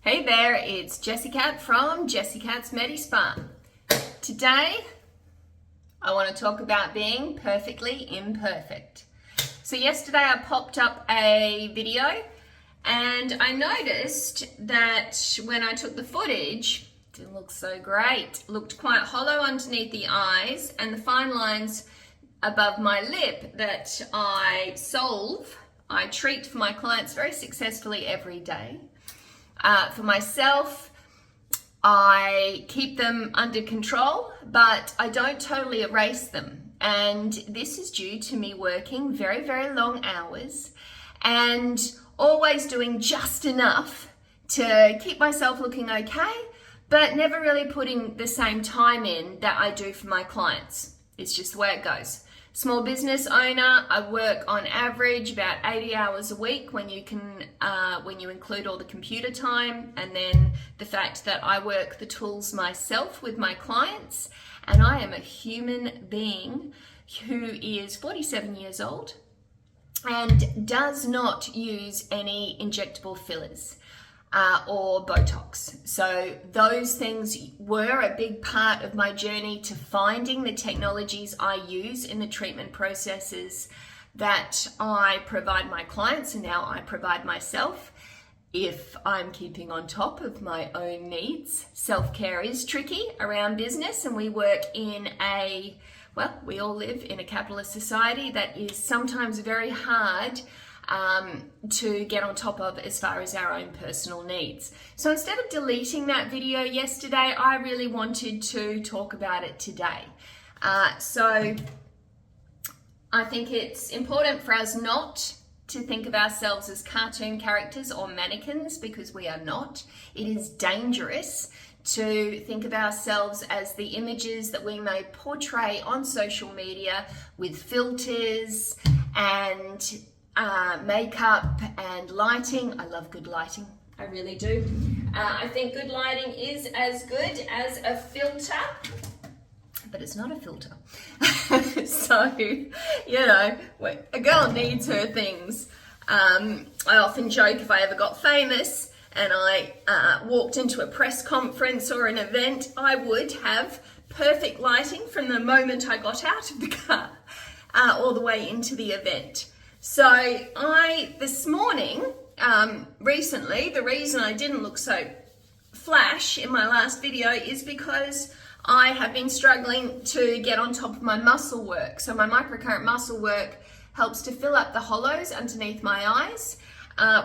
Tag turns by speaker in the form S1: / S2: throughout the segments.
S1: Hey there, it's Jessie Cat from Jessie Cat's Medi-Spa. Today, I want to talk about being perfectly imperfect. So yesterday I popped up a video and I noticed that when I took the footage, it didn't look so great. It looked quite hollow underneath the eyes and the fine lines above my lip that I treat for my clients very successfully every day. For myself, I keep them under control, but I don't totally erase them. And this is due to me working very, very long hours and always doing just enough to keep myself looking okay, but never really putting the same time in that I do for my clients. It's just the way it goes. Small business owner, I work on average about 80 hours a week when you include all the computer time and then the fact that I work the tools myself with my clients. And I am a human being who is 47 years old and does not use any injectable fillers or Botox. So those things were a big part of my journey to finding the technologies I use in the treatment processes that I provide my clients and now I provide myself if I'm keeping on top of my own needs. Self-care is tricky around business, and we work in we all live in a capitalist society that is sometimes very hard to get on top of as far as our own personal needs. So instead of deleting that video yesterday, I really wanted to talk about it today. So I think it's important for us not to think of ourselves as cartoon characters or mannequins, because we are not. It is dangerous to think of ourselves as the images that we may portray on social media with filters and makeup and lighting. I love good lighting, I really do. I think good lighting is as good as a filter, but it's not a filter. So, a girl needs her things. I often joke if I ever got famous and I walked into a press conference or an event, I would have perfect lighting from the moment I got out of the car all the way into the event. So this morning, recently, the reason I didn't look so flash in my last video is because I have been struggling to get on top of my muscle work. So my microcurrent muscle work helps to fill up the hollows underneath my eyes.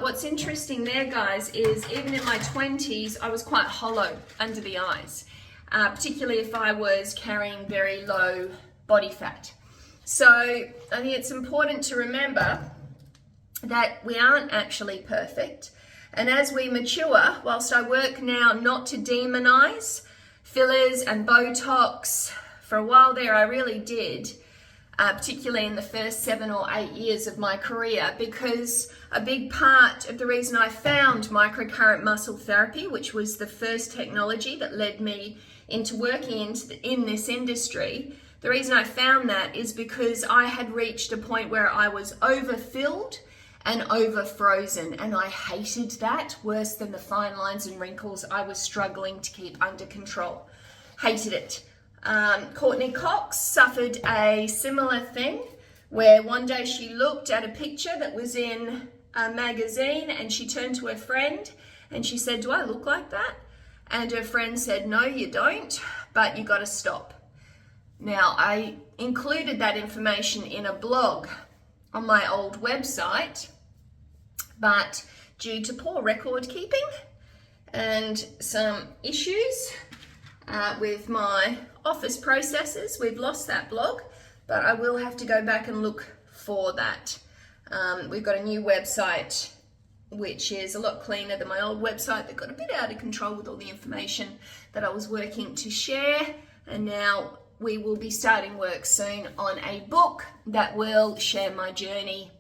S1: What's interesting there, guys, is even in my 20s, I was quite hollow under the eyes, particularly if I was carrying very low body fat. So I think it's important to remember that we aren't actually perfect. And as we mature, whilst I work now not to demonize fillers and Botox, for a while there I really did, particularly in the first 7 or 8 years of my career, because a big part of the reason I found microcurrent muscle therapy, which was the first technology that led me into working in this industry, the reason I found that is because I had reached a point where I was overfilled and over frozen, and I hated that worse than the fine lines and wrinkles I was struggling to keep under control. Hated it. Courtney Cox suffered a similar thing where one day she looked at a picture that was in a magazine and she turned to her friend and she said, "Do I look like that?" And her friend said, "No, you don't, but you got to stop." Now, I included that information in a blog on my old website, but due to poor record keeping and some issues with my office processes, we've lost that blog, but I will have to go back and look for that. We've got a new website which is a lot cleaner than my old website that got a bit out of control with all the information that I was working to share, and now we will be starting work soon on a book that will share my journey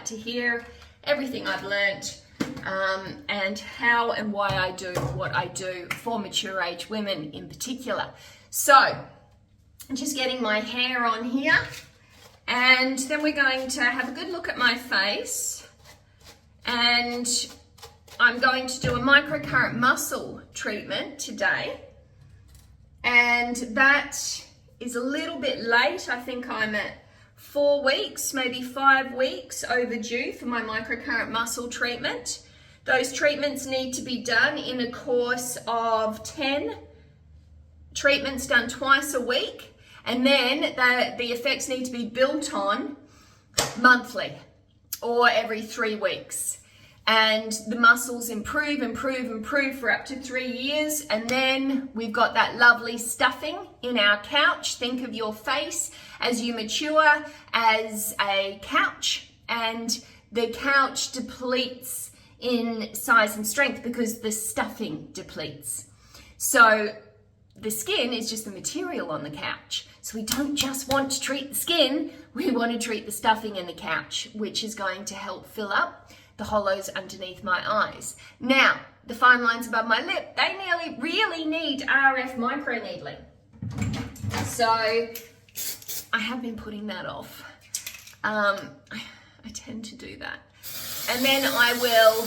S1: to hear everything I've learnt and how and why I do what I do for mature age women in particular. So, I'm just getting my hair on here, and then we're going to have a good look at my face, and I'm going to do a microcurrent muscle treatment today. And that is a little bit late. I think I'm at 4 weeks, maybe 5 weeks overdue for my microcurrent muscle treatment. Those treatments need to be done in a course of 10 treatments done twice a week. And then the effects need to be built on monthly or every 3 weeks. And the muscles improve for up to 3 years. And then we've got that lovely stuffing in our couch. Think of your face as you mature as a couch, and the couch depletes in size and strength because the stuffing depletes. So the skin is just the material on the couch. So we don't just want to treat the skin, we want to treat the stuffing in the couch, which is going to help fill up the hollows underneath my eyes. Now, the fine lines above my lip, they really need RF Microneedling. So I have been putting that off. I tend to do that. And then I will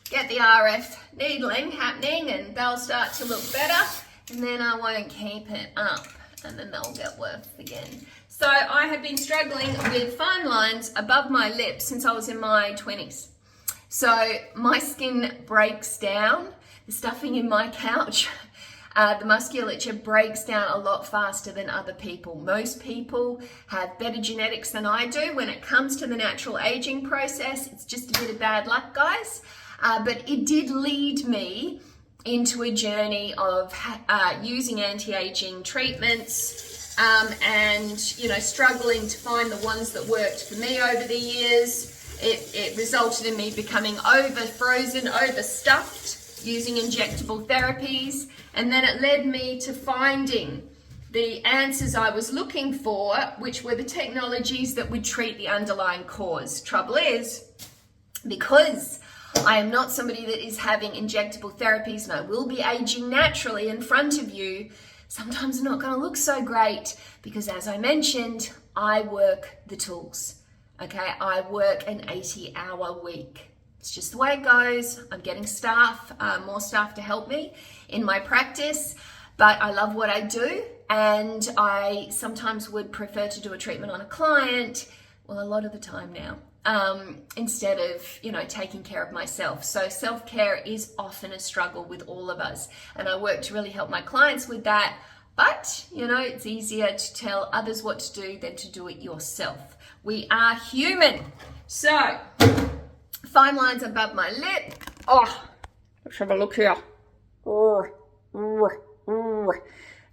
S1: get the RF needling happening and they'll start to look better, and then I won't keep it up and then they'll get worse again. So I have been struggling with fine lines above my lips since I was in my 20s. So my skin breaks down, the stuffing in my couch, the musculature breaks down a lot faster than other people. Most people have better genetics than I do when it comes to the natural aging process. It's just a bit of bad luck, guys. But it did lead me into a journey of using anti-aging treatments and, struggling to find the ones that worked for me over the years. It resulted in me becoming over-frozen, overstuffed, using injectable therapies. And then it led me to finding the answers I was looking for, which were the technologies that would treat the underlying cause. Trouble is, because I am not somebody that is having injectable therapies and I will be aging naturally in front of you, sometimes I'm not going to look so great because, as I mentioned, I work the tools. Okay, I work an 80-hour week. It's just the way it goes. I'm getting staff, more staff to help me in my practice, but I love what I do, and I sometimes would prefer to do a treatment on a client, well, a lot of the time now, instead of, taking care of myself. So self-care is often a struggle with all of us, and I work to really help my clients with that, but, it's easier to tell others what to do than to do it yourself. We are human. So, fine lines above my lip. Oh, let's have a look here.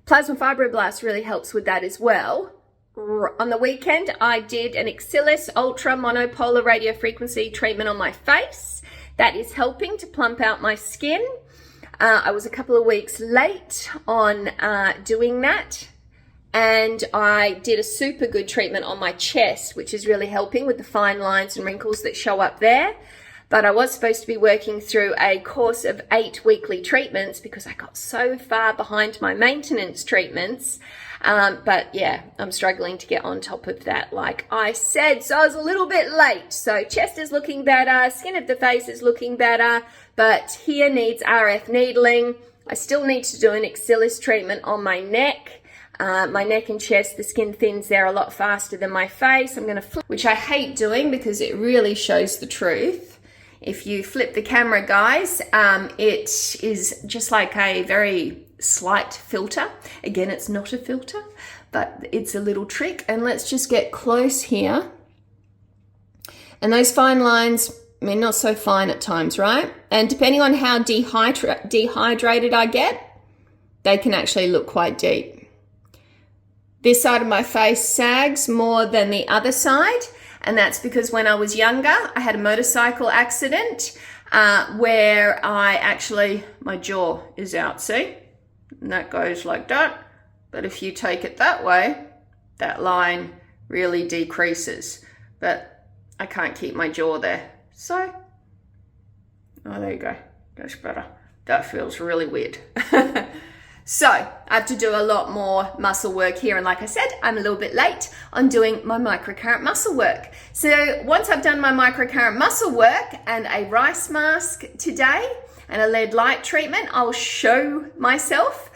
S1: Plasma fibroblast really helps with that as well. On the weekend, I did an Exilis Ultra Monopolar Radiofrequency treatment on my face. That is helping to plump out my skin. I was a couple of weeks late on doing that. And I did a super good treatment on my chest, which is really helping with the fine lines and wrinkles that show up there. But I was supposed to be working through a course of 8 weekly treatments because I got so far behind my maintenance treatments. But yeah, I'm struggling to get on top of that, like I said. So I was a little bit late. So chest is looking better, skin of the face is looking better, but here needs RF needling. I still need to do an Exilis treatment on my neck. My neck and chest, the skin thins there a lot faster than my face. I'm going to flip, which I hate doing because it really shows the truth. If you flip the camera, guys, it is just like a very slight filter. Again, it's not a filter, but it's a little trick. And let's just get close here. And those fine lines, not so fine at times, right? And depending on how dehydrated I get, they can actually look quite deep. This side of my face sags more than the other side, and that's because when I was younger, I had a motorcycle accident where my jaw is out, see? And that goes like that. But if you take it that way, that line really decreases. But I can't keep my jaw there. So, oh, there you go. That's better. That feels really weird. So I have to do a lot more muscle work here. And like I said, I'm a little bit late on doing my microcurrent muscle work. So once I've done my microcurrent muscle work and a rice mask today and a lead light treatment, I'll show myself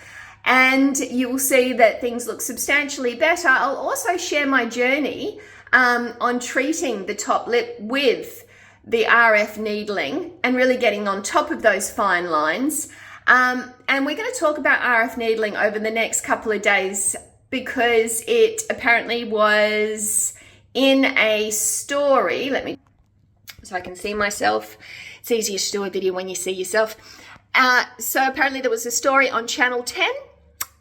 S1: and you will see that things look substantially better. I'll also share my journey on treating the top lip with the RF needling and really getting on top of those fine lines. And we're going to talk about RF needling over the next couple of days because it apparently was in a story. So I can see myself. It's easier to do a video when you see yourself. So apparently there was a story on Channel 10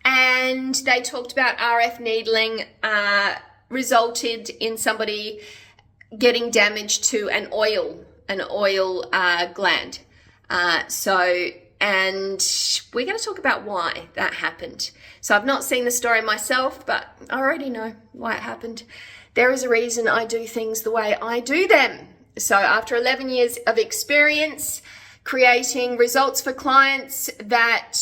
S1: and they talked about RF needling resulted in somebody getting damage to an oil gland. And we're going to talk about why that happened. So I've not seen the story myself, but I already know why it happened. There is a reason I do things the way I do them. So after 11 years of experience creating results for clients that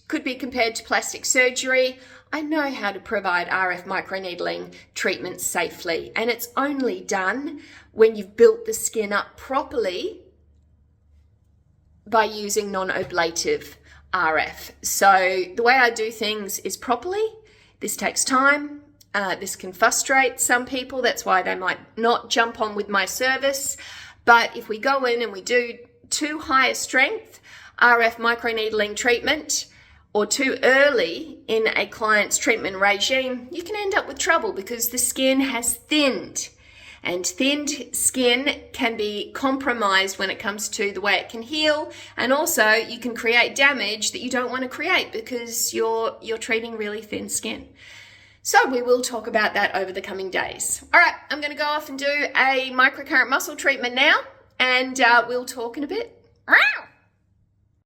S1: could be compared to plastic surgery, I know how to provide RF microneedling treatment safely. And it's only done when you've built the skin up properly by using non-ablative RF. So the way I do things is properly. This takes time. This can frustrate some people. That's why they might not jump on with my service. But if we go in and we do too high a strength RF microneedling treatment or too early in a client's treatment regime, you can end up with trouble because the skin has thinned. And thinned skin can be compromised when it comes to the way it can heal. And also you can create damage that you don't want to create because you're treating really thin skin. So we will talk about that over the coming days. All right, I'm going to go off and do a microcurrent muscle treatment now and we'll talk in a bit.